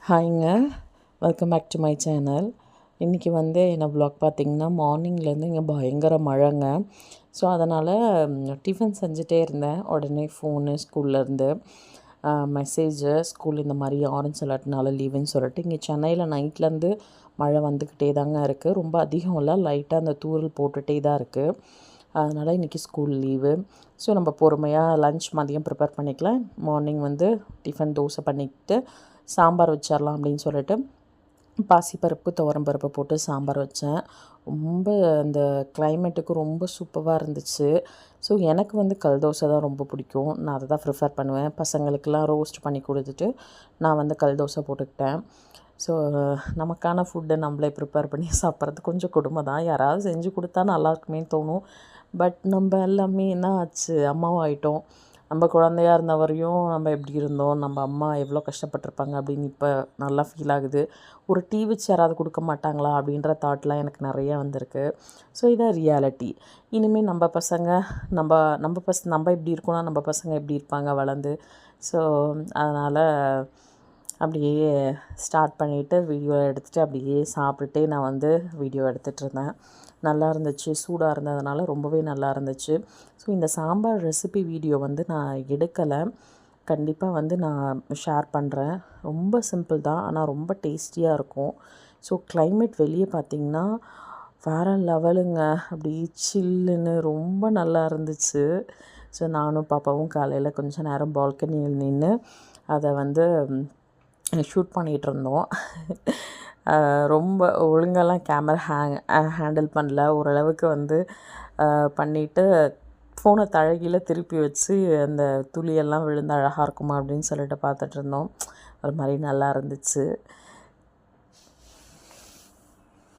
ஹாய்ங்க, welcome back to my channel. இன்றைக்கி வந்து என்ன வ்ளாக் பார்த்திங்கன்னா மார்னிங்லேருந்து இங்கே பயங்கர மழைங்க. ஸோ அதனால் டிஃபன் செஞ்சுட்டே இருந்தேன். உடனே ஃபோனு ஸ்கூல்லேருந்து மெசேஜு ஸ்கூல் இந்த மாதிரி ஆரஞ்ச் அலர்ட்னால லீவுன்னு சொல்லிட்டு இங்கே சென்னையில் நைட்லேருந்து மழை வந்துக்கிட்டே தாங்க இருக்குது. ரொம்ப அதிகம் இல்லை, லைட்டாக அந்த தூறல் போட்டுகிட்டே தான் இருக்குது. அதனால் இன்றைக்கி ஸ்கூல் லீவு. ஸோ நம்ம பொறுமையாக லன்ச் மதியம் ப்ரிப்பேர் பண்ணிக்கலாம். மார்னிங் வந்து டிஃபன் தோசை பண்ணிக்கிட்டு சாம்பார் வச்சிடலாம் அப்படின்னு சொல்லிட்டு பாசிப்பருப்பு துவரம்பருப்பு போட்டு சாம்பார் வச்சேன். ரொம்ப அந்த கிளைமேட்டுக்கு ரொம்ப சூப்பராக இருந்துச்சு. ஸோ எனக்கு வந்து கல் தோசை தான் ரொம்ப பிடிக்கும். நான் அதை தான் ப்ரிஃபர் பண்ணுவேன். பசங்களுக்கெல்லாம் ரோஸ்ட் பண்ணி கொடுத்துட்டு நான் வந்து கல் தோசை போட்டுக்கிட்டேன். ஸோ நமக்கான ஃபுட்டை நம்மளே ப்ரிப்பேர் பண்ணி சாப்பிட்றது கொஞ்சம் கொடுமை தான். யாராவது செஞ்சு கொடுத்தா நல்லாயிருக்குமே தோணும். பட் நம்ம எல்லாமே என்ன ஆச்சு, அம்மாவாகிட்டோம். நம்ம குழந்தையாக இருந்த வரையும் நம்ம எப்படி இருந்தோம், நம்ம அம்மா எவ்வளோ கஷ்டப்பட்டிருப்பாங்க அப்படின்னு இப்போ நல்லா ஃபீல் ஆகுது. ஒரு டீ வச்சு யாராவது கொடுக்க மாட்டாங்களா அப்படின்ற தாட்லாம் எனக்கு நிறையா வந்திருக்கு. ஸோ இதான் ரியாலிட்டி. இனிமேல் நம்ம பசங்க நம்ம எப்படி இருக்கோம்னா நம்ம பசங்க எப்படி இருப்பாங்க வளர்ந்து. ஸோ அதனால் அப்படியே ஸ்டார்ட் பண்ணிவிட்டு வீடியோ எடுத்துகிட்டு அப்படியே சாப்பிட்டுட்டே நான் வந்து வீடியோ எடுத்துகிட்டு இருந்தேன். நல்லா இருந்துச்சு, சூடாக இருந்ததுனால ரொம்பவே நல்லா இருந்துச்சு. ஸோ இந்த சாம்பார் ரெசிபி வீடியோ வந்து நான் எடுக்கலை. கண்டிப்பாக வந்து நான் ஷேர் பண்ணுறேன். ரொம்ப சிம்பிள் தான், ஆனால் ரொம்ப டேஸ்டியாக இருக்கும். ஸோ கிளைமேட் வெளியே பார்த்திங்கன்னா வேறு லெவலுங்க. அப்படி சில்லுன்னு ரொம்ப நல்லா இருந்துச்சு. ஸோ நானும் பாப்பாவும் காலையில் கொஞ்சம் நேரம் பால்கனியில் நின்று அதை வந்து ஷூட் பண்ணிகிட்ருந்தோம். ரொம்ப ஒழுங்காலாம் கேமரா ஹேண்டில் பண்ணல. ஓரளவுக்கு வந்து பண்ணிவிட்டு ஃபோனை தழகில திருப்பி வச்சு அந்த துளியெல்லாம் விழுந்து அழகாக இருக்குமா அப்படின்னு சொல்லிட்டு பார்த்துட்ருந்தோம். ஒரு மாதிரி நல்லா இருந்துச்சு.